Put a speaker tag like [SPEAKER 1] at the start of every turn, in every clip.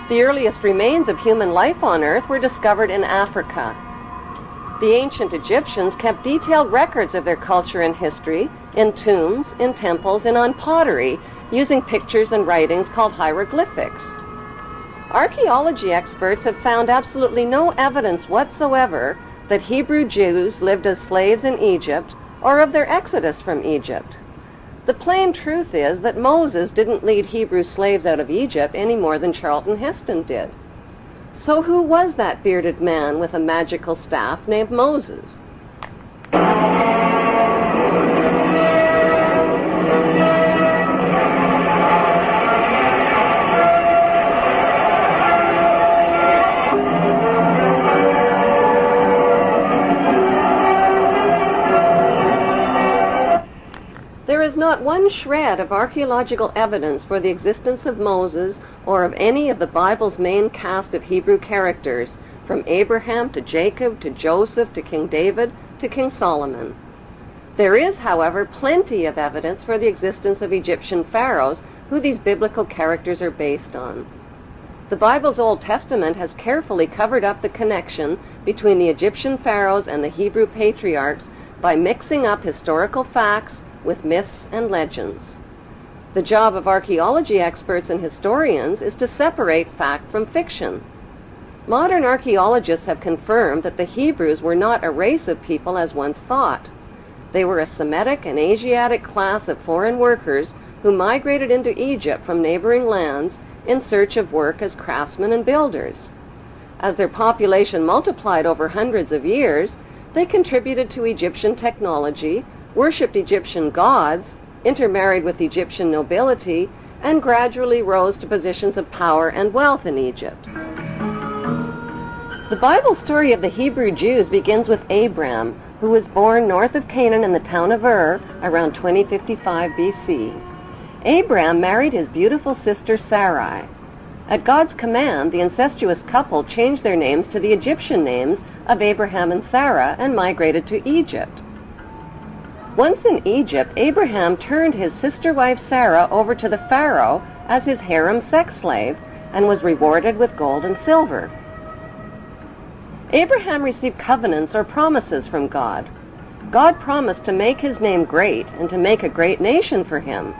[SPEAKER 1] The earliest remains of human life on Earth were discovered in Africa. The ancient Egyptians kept detailed records of their culture and history in tombs, in temples, and on pottery, using pictures and writings called hieroglyphics. Archaeology experts have found absolutely no evidence whatsoever that Hebrew Jews lived as slaves in Egypt or of their exodus from Egypt. The plain truth is that Moses didn't lead Hebrew slaves out of Egypt any more than Charlton Heston did. So who was that bearded man with a magical staff named Moses? There is not one shred of archaeological evidence for the existence of Moses or of any of the Bible's main cast of Hebrew characters, from Abraham to Jacob to Joseph to King David to King Solomon. There is, however, plenty of evidence for the existence of Egyptian pharaohs who these biblical characters are based on. The Bible's Old Testament has carefully covered up the connection between the Egyptian pharaohs and the Hebrew patriarchs by mixing up historical facts with myths and legends. The job of archaeology experts and historians is to separate fact from fiction. Modern archaeologists have confirmed that the Hebrews were not a race of people as once thought. They were a Semitic and Asiatic class of foreign workers who migrated into Egypt from neighboring lands in search of work as craftsmen and builders. As their population multiplied over hundreds of years, they contributed to Egyptian technology, worshipped Egyptian gods, intermarried with Egyptian nobility, and gradually rose to positions of power and wealth in Egypt. The Bible story of the Hebrew Jews begins with Abram, who was born north of Canaan in the town of Ur around 2055 BC. Abram married his beautiful sister Sarai. At God's command, the incestuous couple changed their names to the Egyptian names of Abraham and Sarah and migrated to Egypt. Once in Egypt, Abraham turned his sister wife Sarah over to the Pharaoh as his harem sex slave and was rewarded with gold and silver. Abraham received covenants or promises from God. God promised to make his name great and to make a great nation for him.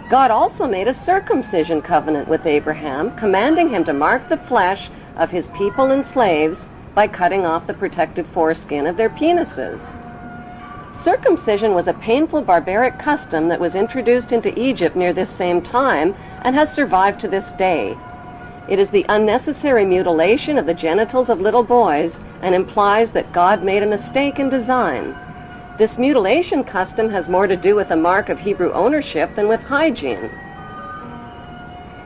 [SPEAKER 1] God also made a circumcision covenant with Abraham, commanding him to mark the flesh of his people and slaves by cutting off the protective foreskin of their penises. Circumcision was a painful barbaric custom that was introduced into Egypt near this same time and has survived to this day. It is the unnecessary mutilation of the genitals of little boys and implies that God made a mistake in design. This mutilation custom has more to do with a mark of Hebrew ownership than with hygiene.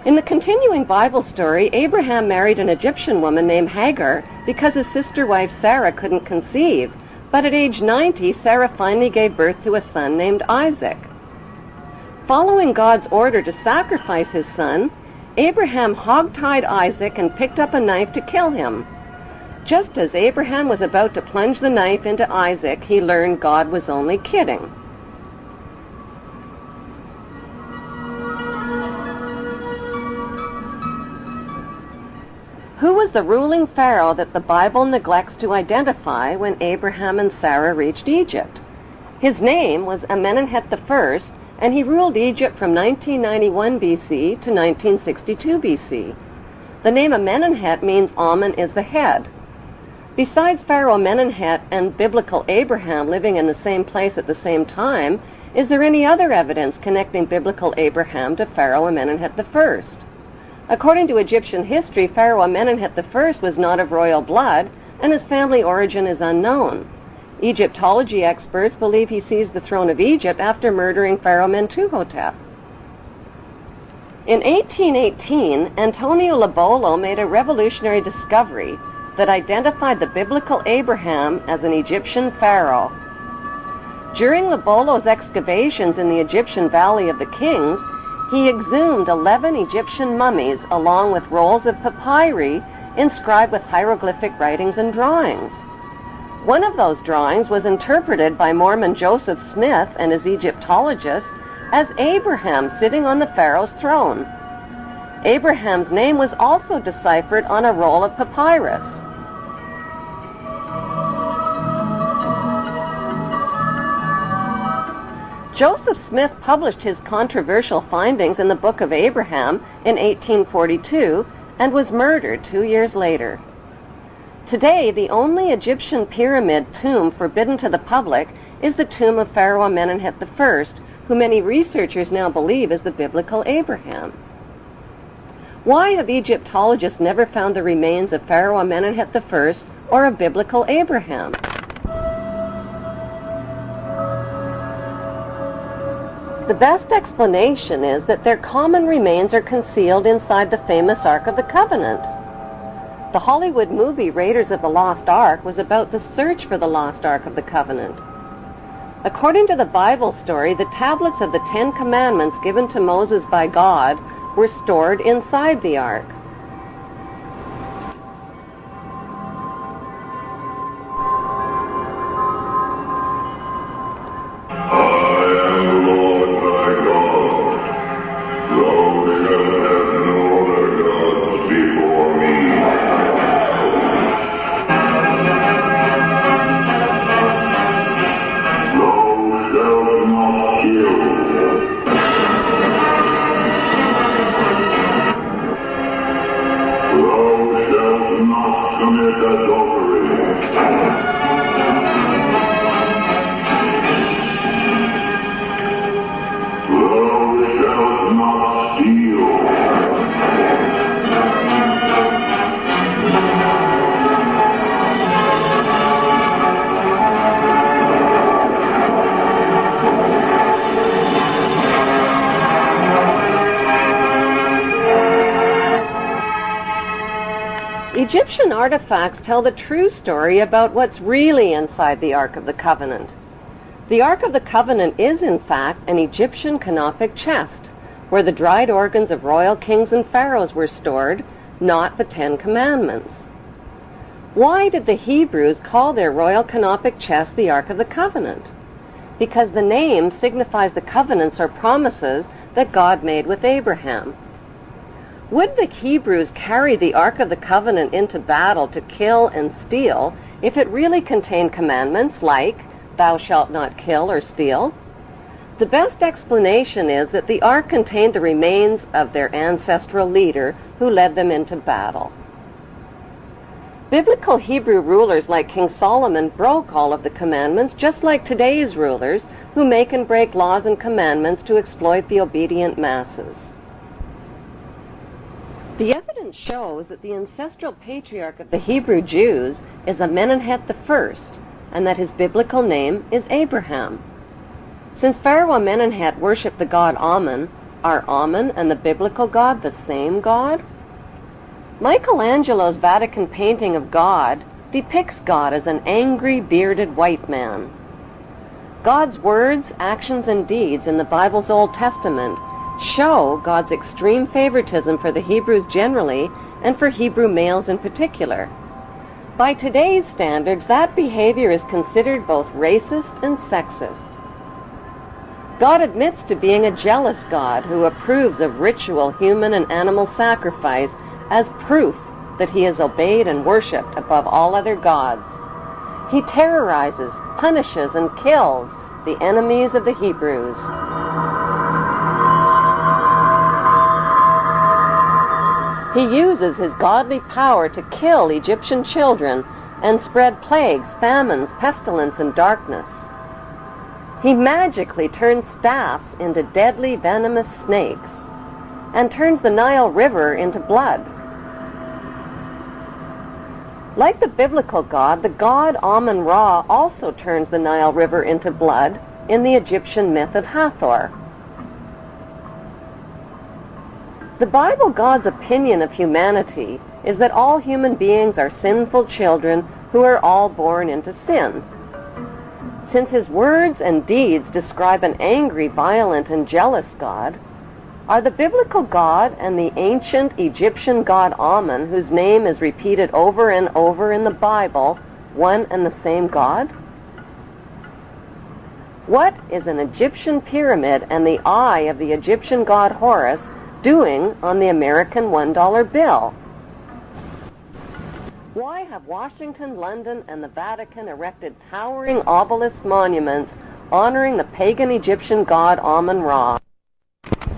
[SPEAKER 1] In the continuing Bible story, Abraham married an Egyptian woman named Hagar because his sister wife Sarah couldn't conceive. But at age 90, Sarah finally gave birth to a son named Isaac. Following God's order to sacrifice his son, Abraham hog-tied Isaac and picked up a knife to kill him. Just as Abraham was about to plunge the knife into Isaac, he learned God was only kidding. Who was the ruling pharaoh that the Bible neglects to identify when Abraham and Sarah reached Egypt? His name was Amenemhet I, and he ruled Egypt from 1991 BC to 1962 BC. The name Amenemhet means Amen is the head. Besides Pharaoh Amenemhet and biblical Abraham living in the same place at the same time, is there any other evidence connecting biblical Abraham to Pharaoh Amenemhet I? According to Egyptian history, Pharaoh Amenemhet I was not of royal blood, and his family origin is unknown. Egyptology experts believe he seized the throne of Egypt after murdering Pharaoh Mentuhotep. In 1818, Antonio Lobolo made a revolutionary discovery that identified the biblical Abraham as an Egyptian pharaoh. During Lobolo's excavations in the Egyptian Valley of the Kings, he exhumed 11 Egyptian mummies along with rolls of papyri inscribed with hieroglyphic writings and drawings. One of those drawings was interpreted by Mormon Joseph Smith and his Egyptologists as Abraham sitting on the pharaoh's throne. Abraham's name was also deciphered on a roll of papyrus. Joseph Smith published his controversial findings in the Book of Abraham in 1842 and was murdered 2 years later. Today, the only Egyptian pyramid tomb forbidden to the public is the tomb of Pharaoh Amenhotep I, who many researchers now believe is the biblical Abraham. Why have Egyptologists never found the remains of Pharaoh Amenhotep I or of biblical Abraham? The best explanation is that their common remains are concealed inside the famous Ark of the Covenant. The Hollywood movie Raiders of the Lost Ark was about the search for the lost Ark of the Covenant. According to the Bible story, the tablets of the 10 Commandments given to Moses by God were stored inside the Ark. Egyptian artifacts tell the true story about what's really inside the Ark of the Covenant. The Ark of the Covenant is, in fact, an Egyptian canopic chest, where the dried organs of royal kings and pharaohs were stored, not the 10 Commandments. Why did the Hebrews call their royal canopic chest the Ark of the Covenant? Because the name signifies the covenants or promises that God made with Abraham. Would the Hebrews carry the Ark of the Covenant into battle to kill and steal if it really contained commandments like, "Thou shalt not kill or steal"? The best explanation is that the Ark contained the remains of their ancestral leader who led them into battle. Biblical Hebrew rulers like King Solomon broke all of the commandments, just like today's rulers who make and break laws and commandments to exploit the obedient masses. The evidence shows that the ancestral patriarch of the Hebrew Jews is Amenhotep I, and that his biblical name is Abraham. Since Pharaoh Amenhotep worshipped the god Amun, are Amun and the biblical God the same God? Michelangelo's Vatican painting of God depicts God as an angry, bearded white man. God's words, actions, and deeds in the Bible's Old Testament show God's extreme favoritism for the Hebrews generally and for Hebrew males in particular. By today's standards, that behavior is considered both racist and sexist. God admits to being a jealous God who approves of ritual human and animal sacrifice as proof that he is obeyed and worshipped above all other gods. He terrorizes, punishes, and kills the enemies of the Hebrews. He uses his godly power to kill Egyptian children and spread plagues, famines, pestilence, and darkness. He magically turns staffs into deadly venomous snakes and turns the Nile River into blood. Like the biblical God, the god Amun-Ra also turns the Nile River into blood in the Egyptian myth of Hathor. The Bible God's opinion of humanity is that all human beings are sinful children who are all born into sin. Since his words and deeds describe an angry, violent, and jealous God, are the biblical God and the ancient Egyptian god Amun, whose name is repeated over and over in the Bible, one and the same God? What is an Egyptian pyramid and the eye of the Egyptian god Horus doing on the American $1 bill? Why have Washington, London, and the Vatican erected towering obelisk monuments honoring the pagan Egyptian god Amun-Ra?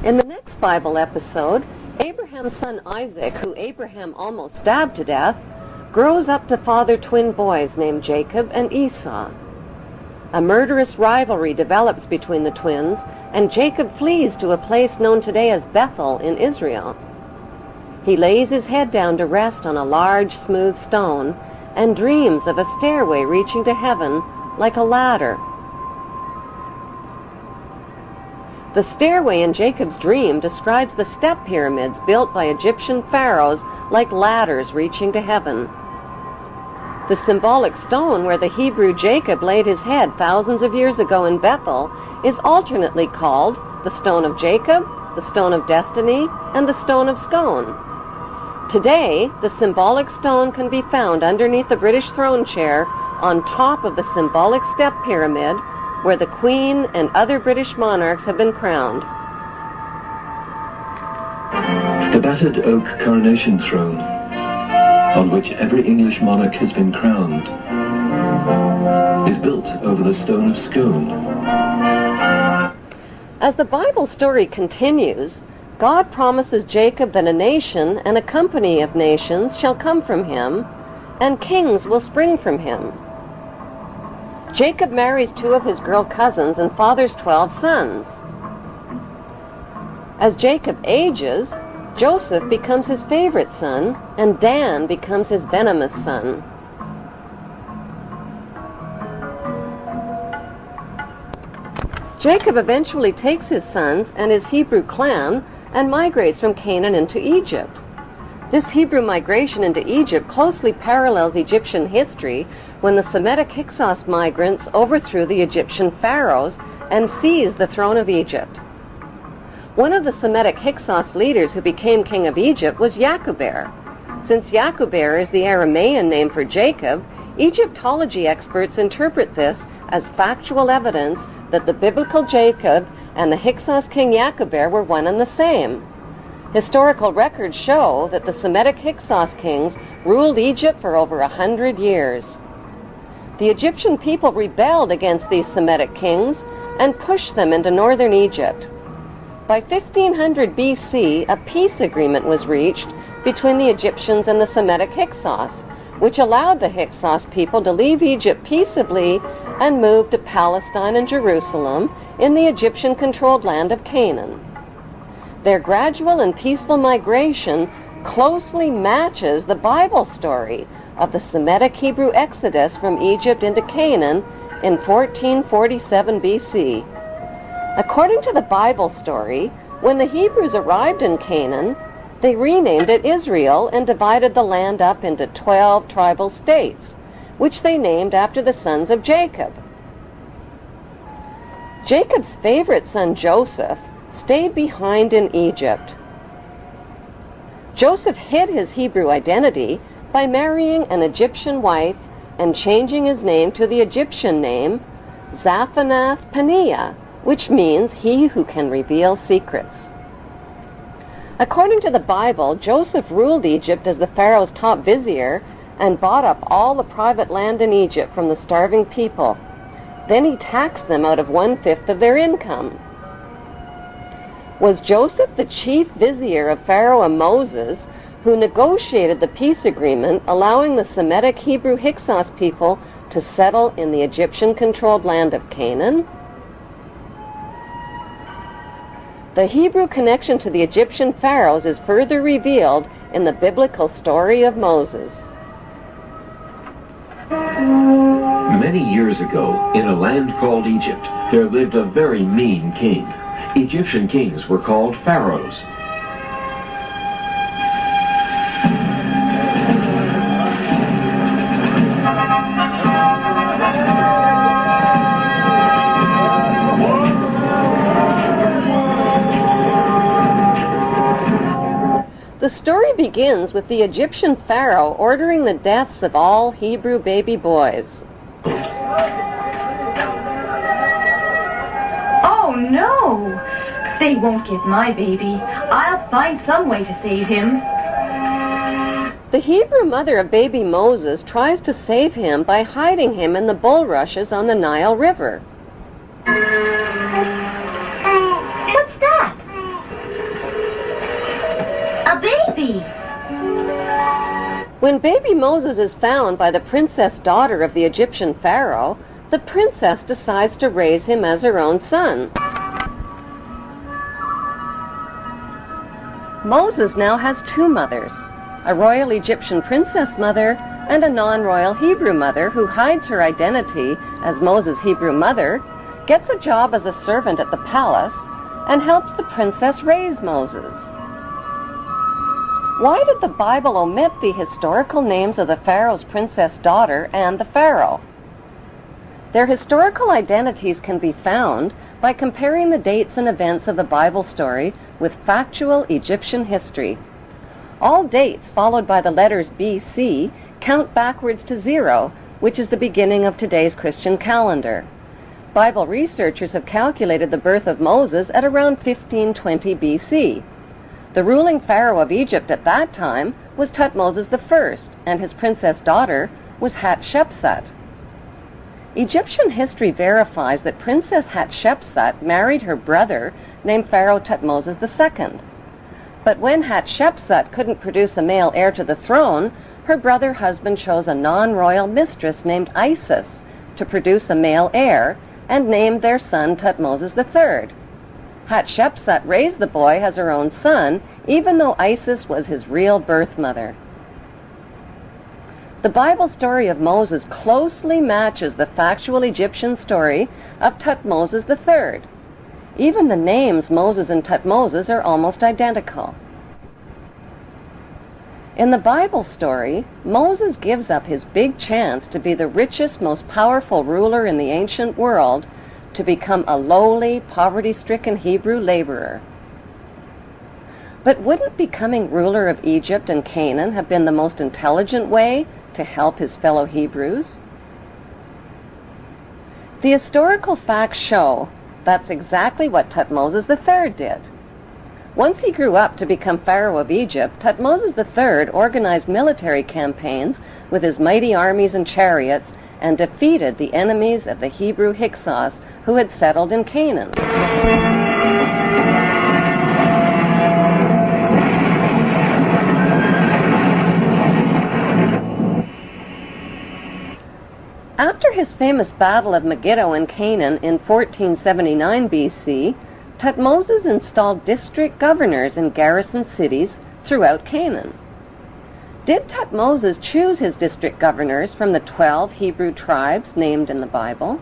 [SPEAKER 1] In the next Bible episode, Abraham's son Isaac, who Abraham almost stabbed to death, grows up to father twin boys named Jacob and Esau. A murderous rivalry develops between the twins, and Jacob flees to a place known today as Bethel in Israel. He lays his head down to rest on a large, smooth stone and dreams of a stairway reaching to heaven like a ladder. The stairway in Jacob's dream describes the step pyramids built by Egyptian pharaohs like ladders reaching to heaven. The symbolic stone where the Hebrew Jacob laid his head thousands of years ago in Bethel is alternately called the Stone of Jacob, the Stone of Destiny, and the Stone of Scone. Today, the symbolic stone can be found underneath the British throne chair on top of the symbolic step pyramid where the Queen and other British monarchs have been crowned.
[SPEAKER 2] The battered oak coronation throne, on which every English monarch has been crowned, is built over the Stone of Scone.
[SPEAKER 1] As the Bible story continues, God promises Jacob that a nation and a company of nations shall come from him, and kings will spring from him. Jacob marries 2 of his girl cousins and fathers 12 sons. As Jacob ages, Joseph becomes his favorite son, and Dan becomes his venomous son. Jacob eventually takes his sons and his Hebrew clan and migrates from Canaan into Egypt. This Hebrew migration into Egypt closely parallels Egyptian history when the Semitic Hyksos migrants overthrew the Egyptian pharaohs and seized the throne of Egypt. One of the Semitic Hyksos leaders who became king of Egypt was Yaqubeir. Since Yaqubeir is the Aramaean name for Jacob, Egyptology experts interpret this as factual evidence that the biblical Jacob and the Hyksos king Yaqubeir were one and the same. Historical records show that the Semitic Hyksos kings ruled Egypt for over 100 years. The Egyptian people rebelled against these Semitic kings and pushed them into northern Egypt. By 1500 BC, a peace agreement was reached between the Egyptians and the Semitic Hyksos, which allowed the Hyksos people to leave Egypt peaceably and move to Palestine and Jerusalem in the Egyptian-controlled land of Canaan. Their gradual and peaceful migration closely matches the Bible story of the Semitic Hebrew exodus from Egypt into Canaan in 1447 BC. According to the Bible story, when the Hebrews arrived in Canaan, they renamed it Israel and divided the land up into 12 tribal states, which they named after the sons of Jacob. Jacob's favorite son Joseph stayed behind in Egypt. Joseph hid his Hebrew identity by marrying an Egyptian wife and changing his name to the Egyptian name Zaphanath-Paneah, which means he who can reveal secrets. According to the Bible, Joseph ruled Egypt as the Pharaoh's top vizier and bought up all the private land in Egypt from the starving people. Then he taxed them out of 1/5 of their income. Was Joseph the chief vizier of Pharaoh and Moses, who negotiated the peace agreement allowing the Semitic Hebrew Hyksos people to settle in the Egyptian-controlled land of Canaan? The Hebrew connection to the Egyptian pharaohs is further revealed in the biblical story of Moses.
[SPEAKER 2] Many years ago, in a land called Egypt, there lived a very mean king. Egyptian kings were called pharaohs.
[SPEAKER 1] The story begins with the Egyptian pharaoh ordering the deaths of all Hebrew baby boys.
[SPEAKER 3] Oh no! They won't get my baby. I'll find some way to save him.
[SPEAKER 1] The Hebrew mother of baby Moses tries to save him by hiding him in the bulrushes on the Nile River.
[SPEAKER 3] What's that? A baby!
[SPEAKER 1] When baby Moses is found by the princess daughter of the Egyptian pharaoh, the princess decides to raise him as her own son. Moses now has two mothers, a royal Egyptian princess mother and a non-royal Hebrew mother who hides her identity as Moses' Hebrew mother, gets a job as a servant at the palace, and helps the princess raise Moses. Why did the Bible omit the historical names of the Pharaoh's princess daughter and the Pharaoh? Their historical identities can be found by comparing the dates and events of the Bible story with factual Egyptian history. All dates followed by the letters BC count backwards to 0, which is the beginning of today's Christian calendar. Bible researchers have calculated the birth of Moses at around 1520 BC. The ruling pharaoh of Egypt at that time was Thutmose I, and his princess daughter was Hatshepsut. Egyptian history verifies that Princess Hatshepsut married her brother named Pharaoh Thutmose II. But when Hatshepsut couldn't produce a male heir to the throne, her brother husband chose a non-royal mistress named Isis to produce a male heir and named their son Thutmose III. Hatshepsut raised the boy as her own son, even though Isis was his real birth mother. The Bible story of Moses closely matches the factual Egyptian story of Thutmose III. Even the names Moses and Thutmose are almost identical. In the Bible story, Moses gives up his big chance to be the richest, most powerful ruler in the ancient world to become a lowly, poverty-stricken Hebrew laborer. But wouldn't becoming ruler of Egypt and Canaan have been the most intelligent way to help his fellow Hebrews? The historical facts show that's exactly what Thutmose III did. Once he grew up to become Pharaoh of Egypt, Thutmose III organized military campaigns with his mighty armies and chariots and defeated the enemies of the Hebrew Hyksos who had settled in Canaan. After his famous Battle of Megiddo in Canaan in 1479 BC, Thutmose installed district governors in garrison cities throughout Canaan. Did Thutmose choose his district governors from the 12 Hebrew tribes named in the Bible?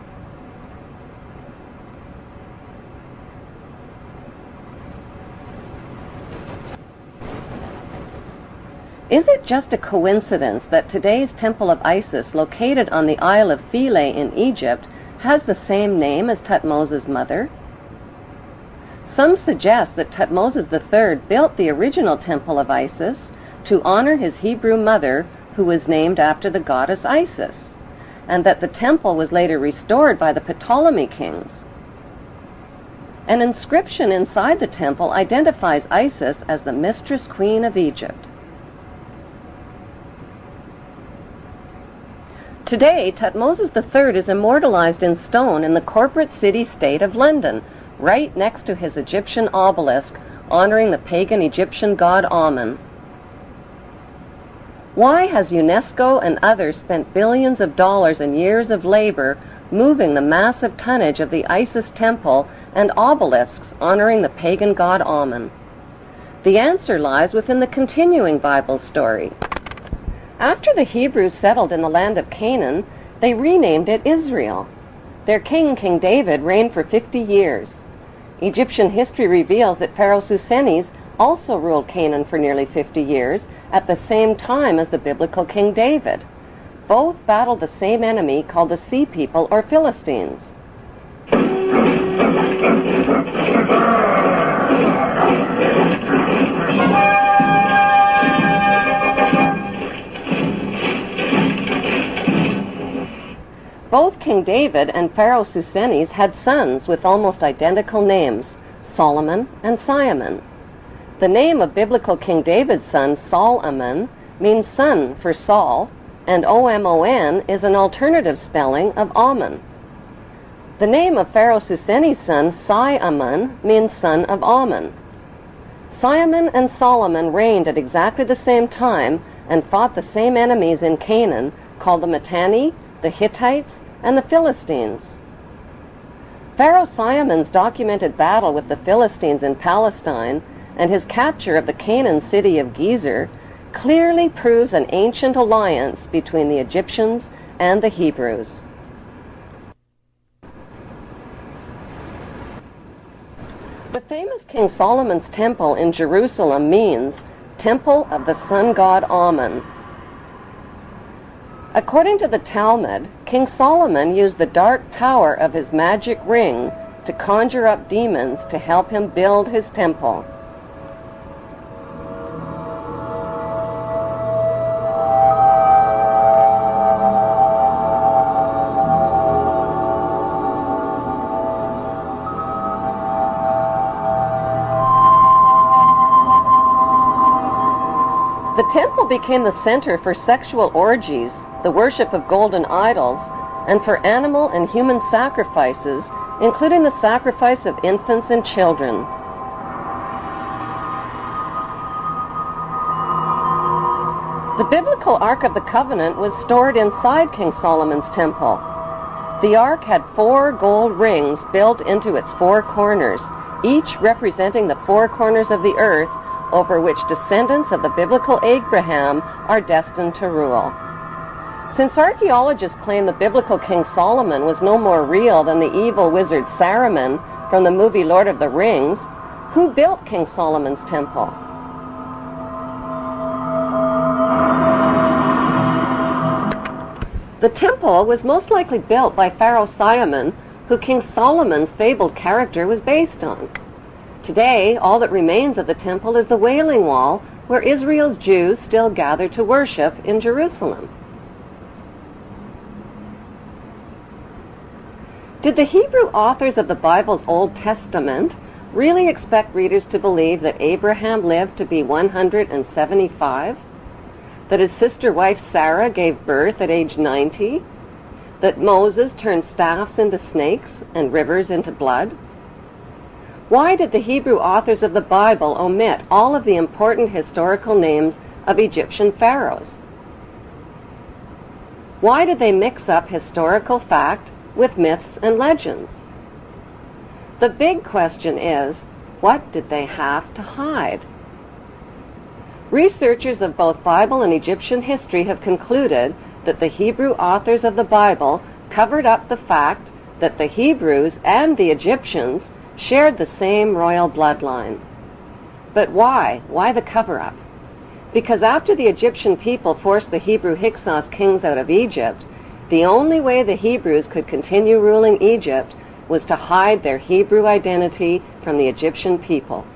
[SPEAKER 1] Is it just a coincidence that today's Temple of Isis, located on the Isle of Philae in Egypt, has the same name as Thutmose's mother? Some suggest that Thutmose III built the original Temple of Isis to honor his Hebrew mother, who was named after the goddess Isis, and that the temple was later restored by the Ptolemy kings. An inscription inside the temple identifies Isis as the mistress queen of Egypt. Today, Thutmose III is immortalized in stone in the corporate city-state of London, right next to his Egyptian obelisk honoring the pagan Egyptian god Amun. Why has UNESCO and others spent billions of dollars and years of labor moving the massive tonnage of the Isis temple and obelisks honoring the pagan god Amun? The answer lies within the continuing Bible story. After the Hebrews settled in the land of Canaan, they renamed it Israel. Their king, King David, reigned for 50 years. Egyptian history reveals that Pharaoh Susenes also ruled Canaan for nearly 50 years, at the same time as the biblical King David. Both battled the same enemy called the Sea People or Philistines. Both King David and Pharaoh Susenes had sons with almost identical names, Solomon and Simon. The name of biblical King David's son, Solomon, means son for Saul, and O-M-O-N is an alternative spelling of Ammon. The name of Pharaoh Suseni's son, Si-Ammon, means son of Ammon. Simon and Solomon reigned at exactly the same time and fought the same enemies in Canaan, called the Mitanni, the Hittites, and the Philistines. Pharaoh Simon's documented battle with the Philistines in Palestine and his capture of the Canaan city of Gezer clearly proves an ancient alliance between the Egyptians and the Hebrews. The famous King Solomon's temple in Jerusalem means Temple of the Sun God Ammon. According to the Talmud, King Solomon used the dark power of his magic ring to conjure up demons to help him build his temple. The temple became the center for sexual orgies, the worship of golden idols, and for animal and human sacrifices, including the sacrifice of infants and children. The biblical Ark of the Covenant was stored inside King Solomon's temple. The Ark had 4 gold rings built into its 4 corners, each representing the 4 corners of the earth over which descendants of the biblical Abraham are destined to rule. Since archaeologists claim the biblical King Solomon was no more real than the evil wizard Saruman from the movie Lord of the Rings, who built King Solomon's temple? The temple was most likely built by Pharaoh Simon, who King Solomon's fabled character was based on. Today, all that remains of the temple is the Wailing Wall, where Israel's Jews still gather to worship in Jerusalem. Did the Hebrew authors of the Bible's Old Testament really expect readers to believe that Abraham lived to be 175? That his sister wife Sarah gave birth at age 90? That Moses turned staffs into snakes and rivers into blood? Why did the Hebrew authors of the Bible omit all of the important historical names of Egyptian pharaohs? Why did they mix up historical fact with myths and legends? The big question is, what did they have to hide? Researchers of both Bible and Egyptian history have concluded that the Hebrew authors of the Bible covered up the fact that the Hebrews and the Egyptians shared the same royal bloodline. But why? Why the cover-up? Because after the Egyptian people forced the Hebrew Hyksos kings out of Egypt, the only way the Hebrews could continue ruling Egypt was to hide their Hebrew identity from the Egyptian people.